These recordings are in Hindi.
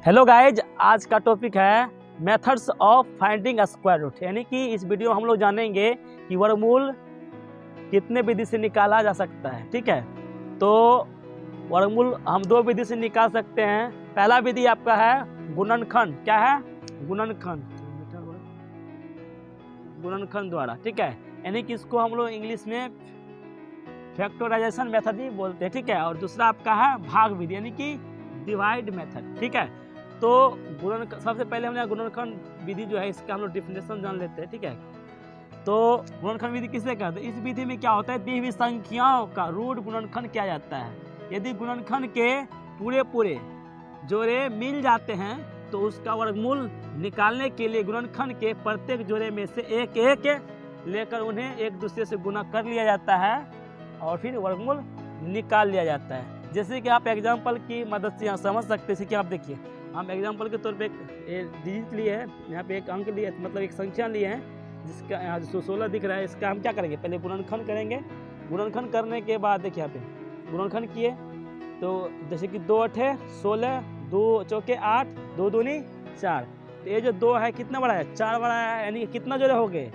हेलो गाइज, आज का टॉपिक है methods of finding square root. यानी कि इस वीडियो में हम लोग जानेंगे कि वर्गमूल कितने विधि से निकाला जा सकता है। ठीक है, तो वर्गमूल हम दो विधि से निकाल सकते हैं। पहला विधि आपका है गुणनखंड। क्या है? गुणनखंड द्वारा। ठीक है, यानी कि इसको हम लोग इंग्लिश में फैक्टराइजेशन मेथड भी बोलते हैं। ठीक है, और दूसरा आपका है भाग विधि यानी कि डिवाइड मेथड। ठीक है, तो सबसे पहले हमने गुणनखंड विधि जो है इसका हम लोग डिफिनेशन जान लेते हैं। ठीक है, तो गुणनखंड विधि किसे कहते हैं? इस विधि में क्या होता है, दी हुई संख्याओं का रूट गुणनखंड किया जाता है। यदि गुणनखंड के पूरे जोड़े मिल जाते हैं तो उसका वर्गमूल निकालने के लिए गुणनखंड के प्रत्येक जोड़े में से एक एक लेकर उन्हें एक दूसरे से गुणा कर लिया जाता है और फिर वर्गमूल निकाल लिया जाता है। जैसे कि आप एग्जाम्पल की मदद से यहाँ समझ सकते हैं कि आप देखिए, हम एग्जाम्पल के तौर पे एक डिजिट लिए है, यहाँ पे एक अंक लिए, मतलब एक संख्या लिए हैं जिसका यहाँ 16 दिख रहा है। इसका हम क्या करेंगे, पहले गुणनखंड करेंगे। गुणनखंड करने के बाद देखिए यहाँ पे गुणनखंड किए तो जैसे कि 2 8 16, 2 चौके 8, 2 दूनी 4। तो ये जो 2 है कितना बड़ा है? 4 बड़ा है। यानी कि कितना जोड़े हो गए?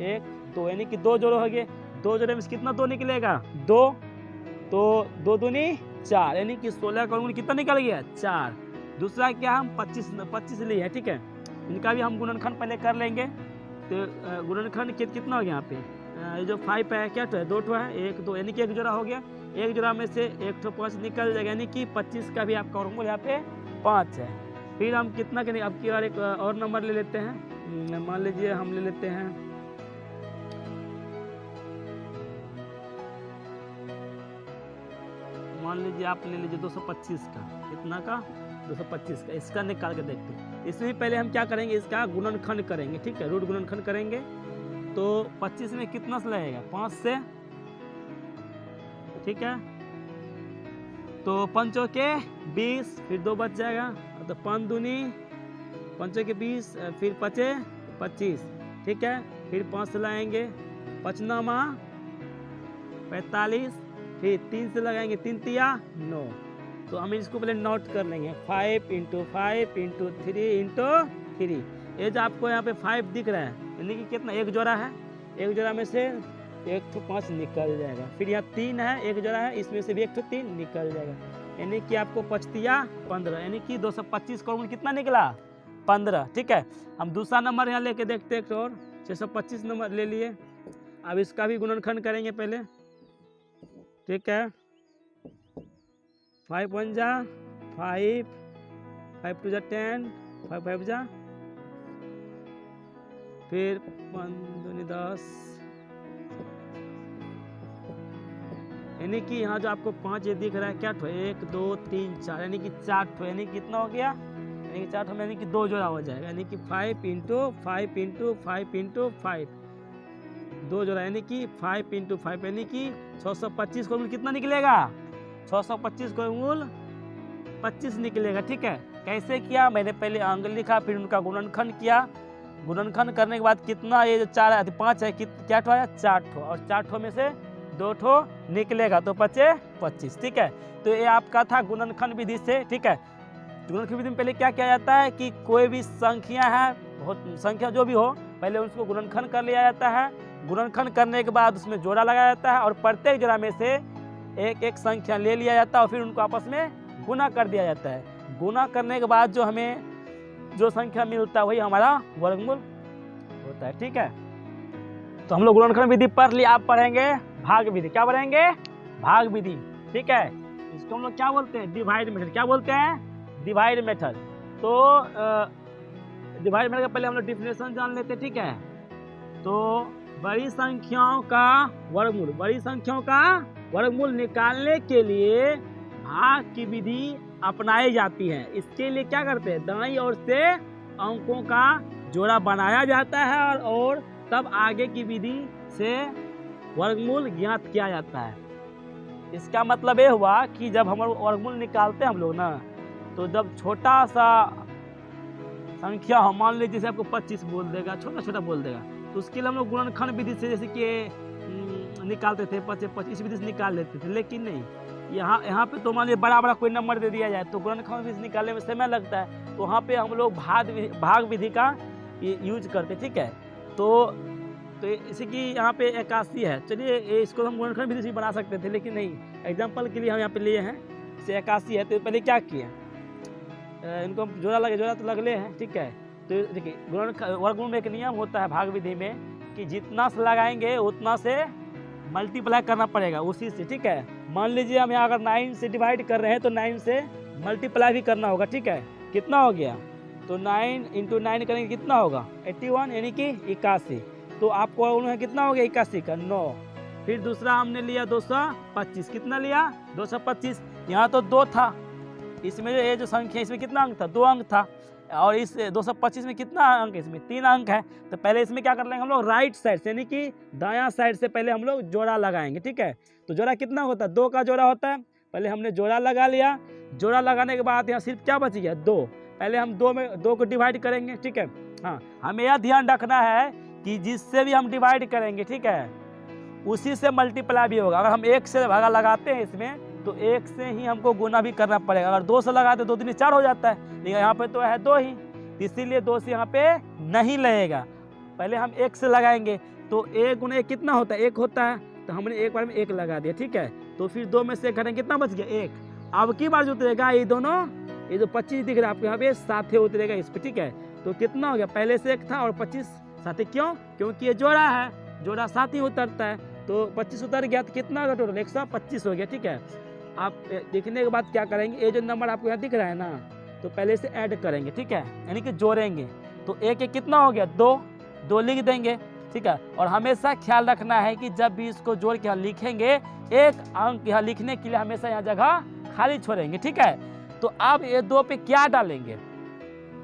1 2, यानी कि 2 जोड़े हो गए। 2 जोड़े में कितना 2 निकलेगा? 2, तो 2 दूनी 4, यानी कि 16 का वर्गमूल कितना निकल गया? 4। दूसरा क्या, हम 25 लिए हैं। ठीक है, इनका भी हम गुणनखंड पहले कर लेंगे। तो गुणनखंड कितना हो गया यहाँ पे? ये जो 5 है क्या तो है? 2 है, 1 2, यानी कि एक जोड़ा हो गया। एक जोड़ा में से 1 तो 5 निकल जाएगा, यानी कि 25 का भी आपका वर्गमूल यहाँ पे 5 है। फिर हम कितना करेंगे, अब की बार एक और नंबर ले लेते हैं। मान लीजिए हम ले लेते हैं मान लीजिए आप ले लीजिए 225 का। कितना का? 225 का। इसका निकाल के देखते हैं। इसमें पहले हम क्या करेंगे, इसका गुणनखंड करेंगे। ठीक है, रूट गुणनखंड करेंगे तो 25 में कितना से लगेगा? 5 से। ठीक है, तो 5 के 20, फिर 2 बच जाएगा, तो 5 दूनी 5 के 20, फिर 5 25। ठीक है, फिर 5 से लगाएंगे, 5 9 45, फिर 3 से लगाएंगे, 3 तिया 9। तो हम इसको पहले नोट कर लेंगे, 5 × 5 × 3 × 3। ये जो आपको यहाँ पे 5 दिख रहा है, यानी कि कितना? एक जोड़ा है। एक जोड़ा में से 1 तो 5 निकल जाएगा। फिर यहाँ 3 है, एक जोड़ा है, इसमें से भी 1 तो 3 निकल जाएगा, यानी कि आपको 5 तिया 15, यानी कि 225 का वर्गमूल कितना निकला? 15। ठीक है, हम दूसरा नंबर यहाँ लेके देखते हैं। और 625 नंबर ले लिए। अब इसका भी गुणनखंड करेंगे पहले। ठीक है, 5 1 जा 5, 5 2 जा 10, 5 5 जा, फिर 5 दूनी 10, यानी कि यहाँ जो आपको 5 ये दिख रहा है क्या? 1 2 3 4, यानी कि 4 ठो, यानी कि कितना हो गया? यानी कि 4 ठो में यानी कि 2 जोड़ा हो जाएगा, यानी कि 5 × 5 × 5 × 5, 2 जोड़ा, यानी कि 5 × 5, यानी कि 625 का वर्गमूल कितना निकलेगा? 625 का वर्गमूल 25 निकलेगा। ठीक है, कैसे किया? मैंने पहले अंक लिखा, फिर उनका गुणनखंड किया। गुणनखंड करने के बाद कितना, ये जो 4 है 5 है, क्या ठो आया? 4 ठो, और 4 ठो में से 2 ठो निकलेगा, तो 5 25। ठीक है, तो ये आपका था गुणनखंड विधि से। ठीक है, गुणनखंड विधि में पहले क्या किया जाता है कि कोई भी संख्या है, बहुत संख्या जो भी हो, पहले उसको गुणनखंड कर लिया जाता है। गुणनखंड करने के बाद उसमें जोड़ा लगाया जाता है और प्रत्येक जोड़ा में से एक एक संख्या ले लिया जाता है और फिर उनको आपस में गुना कर दिया जाता है। गुना करने के बाद जो हमें जो संख्या मिलता है वही हमारा वर्गमूल होता है। ठीक है, तो हम लोग गुणनखंड विधि पढ़ लिया। आप पढ़ेंगे भाग विधि। क्या पढ़ेंगे? भाग विधि। ठीक है, इसको हम लोग क्या बोलते हैं? Divide method. क्या बोलते हैं? Divide method. तो डिवाइड मेथड का पहले हम लोग डिफिनेशन जान लेते हैं। ठीक है, तो बड़ी संख्याओं का वर्गमूल निकालने के लिए भाग की विधि अपनाई जाती है। इसके लिए क्या करते हैं? दाईं ओर से अंकों का जोड़ा बनाया जाता है और तब आगे की विधि से वर्गमूल ज्ञात किया जाता है। इसका मतलब ये हुआ कि जब हम वर्गमूल निकालते हैं हम लोग ना, तो जब छोटा सा संख्या हो, मान लीजिए जैसे आपको 25 बोल देगा, छोटा छोटा बोल देगा, तो उसके लिए हम लोग गुणनखंड विधि से जैसे कि निकालते थे, 25 इस विधि से निकाल लेते थे। लेकिन नहीं, यहाँ पे तो मान लीजिए बड़ा बड़ा कोई नंबर दे दिया जाए तो गुणनखंड विधि निकालने में समय लगता है, तो वहाँ पे हम लोग भाग विधि का यूज करते, ठीक है। तो इसी की यहाँ पे 81 है, चलिए इसको हम गुणनखंड विधि से बना सकते थे, लेकिन नहीं, एग्जाम्पल के लिए हम यहाँ पे लिए हैं। जैसे 81 है तो पहले क्या किए, इनको जोड़ा तो लगले हैं, ठीक है। तो देखिए वर्गमूल में एक नियम होता है भाग विधि में कि जितना से लगाएंगे उतना से मल्टीप्लाई करना पड़ेगा उसी से, ठीक है। मान लीजिए हम यहाँ अगर 9 से डिवाइड कर रहे हैं तो 9 से मल्टीप्लाई भी करना होगा, ठीक है। कितना हो गया, तो 9 × 9 करेंगे कितना होगा 81, यानी कि 81। तो आपको कितना हो गया 81 का 9। फिर दूसरा हमने लिया 225, कितना लिया 225। यहाँ तो 2 था, इसमें ये जो संख्या इसमें कितना अंक था 2 अंक था, और इस 225 में कितना अंक है, इसमें 3 अंक है। तो पहले इसमें क्या कर लेंगे हम लोग, राइट साइड से यानी कि दायां साइड से पहले हम लोग जोड़ा लगाएंगे, ठीक है। तो जोड़ा कितना होता है 2 का जोड़ा होता है, पहले हमने जोड़ा लगा लिया। जोड़ा लगाने के बाद यहाँ सिर्फ क्या बच गया 2, पहले हम 2 को डिवाइड करेंगे, ठीक है। हाँ, हमें यह ध्यान रखना है कि जिससे भी हम डिवाइड करेंगे, ठीक है, उसी से मल्टीप्लाई भी होगा। अगर हम 1 से भागा लगाते हैं इसमें तो 1 से ही हमको गुना भी करना पड़ेगा। अगर 2 से लगाते 2 दूनी 4 हो जाता है, लेकिन यहाँ पे तो है 2 ही, इसीलिए 2 से यहाँ पे नहीं लगेगा। पहले हम 1 से लगाएंगे तो 1 × 1 कितना होता है 1 होता है, तो हमने एक बार में 1 लगा दिया, ठीक है। तो फिर 2 में से 1 घटेंगे कितना बच गया 1। अब की बार जो उतरेगा ये दोनों, ये जो 25 दिख रहा है आपको यहाँ पे साथे उतरेगा इस पे, ठीक है। तो कितना हो गया, पहले से 1 था और 25 साथे, क्यों, क्योंकि ये जोड़ा है, जोड़ा साथ ही उतरता है। तो 25 उतर गया तो कितना होगा टोटल 125 हो गया, ठीक है। आप देखने के बाद क्या करेंगे, ये जो नंबर आपको यहाँ दिख रहा है ना, तो पहले से ऐड करेंगे, ठीक है, यानी कि जोड़ेंगे। तो 1 कितना हो गया 2 लिख देंगे, ठीक है। और हमेशा ख्याल रखना है कि जब भी इसको जोड़ के यहाँ लिखेंगे 1 अंक यहाँ लिखने के लिए हमेशा यहाँ जगह खाली छोड़ेंगे, ठीक है। तो अब ये 2 पे क्या डालेंगे,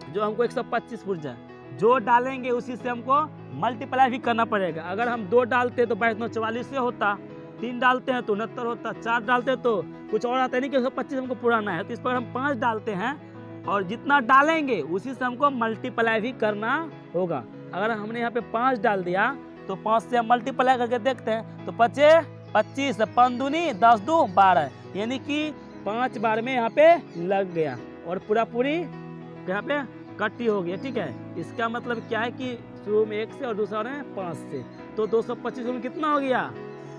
जो हमको 125 पूछ जाए, जो डालेंगे उसी से हमको मल्टीप्लाई भी करना पड़ेगा। अगर हम 2 डालते तो 44 से होता, 3 डालते हैं तो 69 होता, 4 डालते हैं तो कुछ और आता है, नहीं कि 125 हमको पुराना है। तो इस पर हम 5 डालते हैं और जितना डालेंगे उसी से हमको मल्टीप्लाई भी करना होगा। अगर हमने यहाँ पे 5 डाल दिया तो 5 से हम मल्टीप्लाई करके देखते हैं तो 5 25, 5 दूनी 10 2 12, यानी कि 5 बार में यहाँ पे लग गया और पूरी यहाँ पे कट्टी हो गया, ठीक है। इसका मतलब क्या है कि शुरू में 1 से और दूसरा में 5 से, तो 225 में कितना हो गया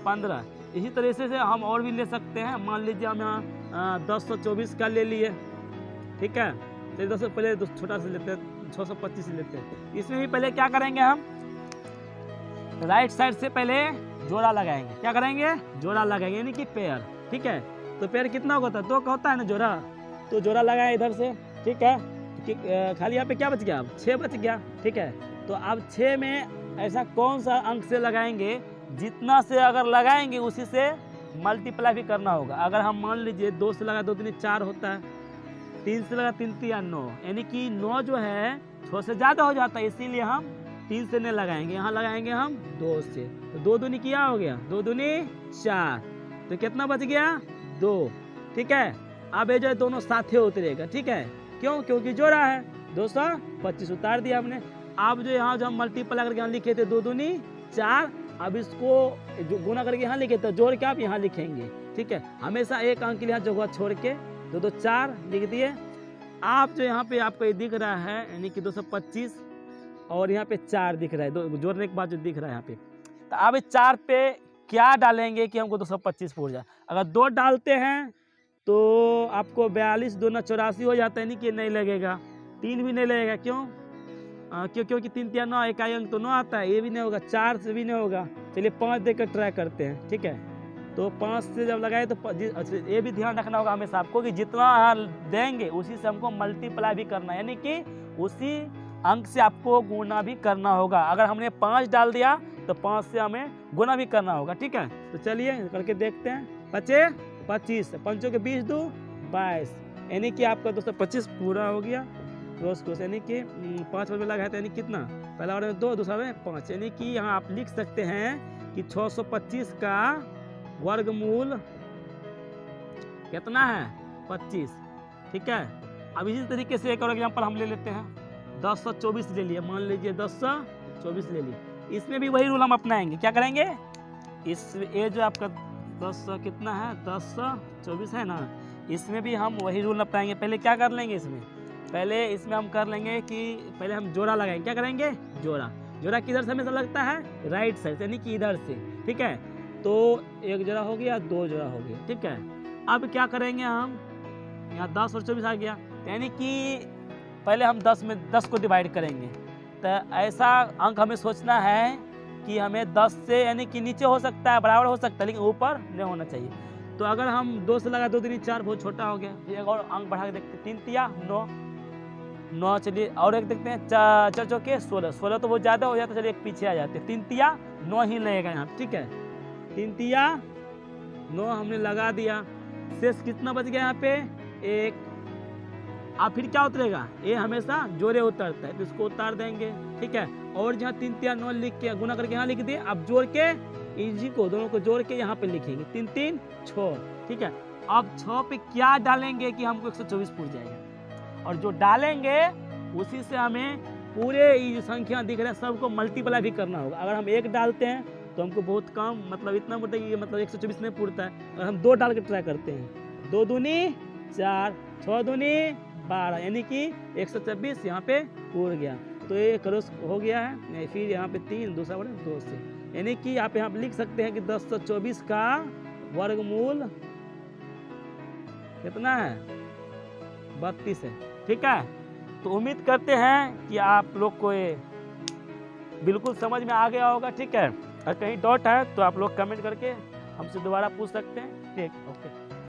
15। इसी तरह से हम और भी ले सकते हैं। मान लीजिए हम यहाँ 1024 का ले लिए, ठीक है। तो 10 पहले छोटा से लेते हैं, 625 से लेते हैं। इसमें भी पहले क्या करेंगे, हम राइट साइड से पहले जोड़ा लगाएंगे। क्या करेंगे, जोड़ा लगाएंगे, यानी कि पेयर, ठीक है। तो पेयर कितना होता है 2 का होता है ना जोड़ा, तो जोड़ा लगाए इधर से, ठीक है। खाली यहाँ पे क्या बच गया, अब 6 बच गया, ठीक है। तो अब 6 में ऐसा कौन सा अंक से लगाएंगे, जितना से अगर लगाएंगे उसी से मल्टीप्लाई भी करना होगा। अगर हम मान लीजिए 2 से लगा 2 दूनी 4 होता है, 3 से लगा 3 3 9, यानी कि 9 जो है 6 से ज़्यादा हो जाता है, इसीलिए हम 3 से नहीं लगाएंगे, यहाँ लगाएंगे हम 2 से। तो 2 दूनी क्या हो गया 2 दूनी 4, तो कितना बच गया 2, ठीक है। अब ये जो दोनों साथे उतरेगा, ठीक है, क्यों, क्योंकि जोड़ा है। 225 उतार दिया हमने। अब जो यहाँ जो हम मल्टीप्लाई करके यहाँ लिखे थे 2 दूनी 4, अब इसको जो गुना करके यहाँ लिखे थे जोड़ के आप यहाँ लिखेंगे, ठीक है। हमेशा एक अंक के लिए जगह छोड़ के 2 2 4 लिख दिए। आप जो यहाँ पे आपको ये दिख रहा है यानी कि 225 और यहाँ पे 4 दिख रहा है, जोड़ने के बाद जो दिख रहा है यहाँ पे, तो अब 4 पे क्या डालेंगे कि हमको 225 पूछ जाए। अगर 2 डालते हैं तो आपको 42 2 84 हो जाता है, नहीं कि नहीं लगेगा। 3 भी नहीं लगेगा, क्यों, क्योंकि 3 3 9 इकाई अंक तो 9 आता है, ये भी नहीं होगा। 4 से भी नहीं होगा, चलिए 5 देकर ट्राई करते हैं, ठीक है। तो 5 से जब लगाए तो ये भी ध्यान रखना होगा हमेशा आपको कि जितना देंगे उसी से हमको मल्टीप्लाई भी करना है, यानी कि उसी अंक से आपको गुना भी करना होगा। अगर हमने 5 डाल दिया तो 5 से हमें गुना भी करना होगा, ठीक है। तो चलिए करके देखते हैं। 5 25, 5 के 20 2 22, यानी कि आपका 225 पूरा हो गया रोज कोर्स, यानी कि 5 में लगा है तो यानी कितना, पहला वाले में 2 दूसरा में 5, यानी कि यहाँ आप लिख सकते हैं कि 625 का वर्गमूल कितना है 25, ठीक है। अब इसी तरीके से एक और एग्जाम्पल हम ले लेते हैं। 1024 ले लिए, मान लीजिए 1024 ले लिए। इसमें भी वही रूल हम अपनाएंगे। क्या करेंगे, इस ये जो आपका 10 कितना है 1024 है ना। इसमें भी हम वही रूल अपनाएंगे। पहले क्या कर लेंगे इसमें, पहले इसमें हम कर लेंगे कि पहले हम जोड़ा लगाएंगे। क्या करेंगे, जोड़ा। जोड़ा किधर से हमेशा लगता है, राइट साइड से, यानी कि इधर से, ठीक है। तो एक जोड़ा हो गया, दो जोड़ा हो गया, ठीक है। अब क्या करेंगे हम, यहाँ 10 और 24 आ गया, यानी कि पहले हम 10 को डिवाइड करेंगे। तो ऐसा अंक हमें सोचना है कि हमें 10 से यानी कि नीचे हो सकता है, बराबर हो सकता है, लेकिन ऊपर नहीं होना चाहिए। तो अगर हम 2 से लगा 2 3 4, बहुत छोटा हो गया। फिर एक और अंक बढ़ा के देखते हैं, 3 तिया 9। चलिए और एक देखते हैं, 4 चौके 16 तो बहुत ज़्यादा हो जाता है, चलिए एक पीछे आ जाते हैं। 3 तिया 9 ही लगेगा यहाँ, ठीक है। 3 तिया 9 हमने लगा दिया। शेष कितना बच गया यहाँ पे, 1। अब फिर क्या उतरेगा, ये हमेशा जोड़े उतरता है, तो इसको उतार देंगे, ठीक है। और जहाँ 3 तिया 9 लिख के गुना करके यहाँ लिख दिए। अब जोड़ के इसी को, दोनों को जोड़ के यहाँ पे लिखेंगे, 3 3 6, ठीक है। अब 6 पे क्या डालेंगे कि हमको 124 पूछ जाएगा, और जो डालेंगे उसी से हमें पूरे ये जो संख्या दिख रहा है सबको मल्टीप्लाई भी करना होगा। अगर हम 1 डालते हैं तो हमको बहुत कम, मतलब इतना बोलते हैं कि मतलब 124 नहीं पूछता है। और हम 2 डाल के ट्राई करते हैं, 2 दूनी 4, 6 दूनी 12, यानी कि 124 यहाँ पे पूर गया। तो ये क्रॉस हो गया है। फिर यहाँ पे 3, दूसरा बड़े 2 से, यानी कि आप यहाँ पे लिख सकते हैं कि 1024 का वर्गमूल कितना है, 32 है, ठीक है। तो उम्मीद करते हैं कि आप लोग को ये बिल्कुल समझ में आ गया होगा, ठीक है। अगर कहीं डाउट है तो आप लोग कमेंट करके हमसे दोबारा पूछ सकते हैं, ठीक, ओके।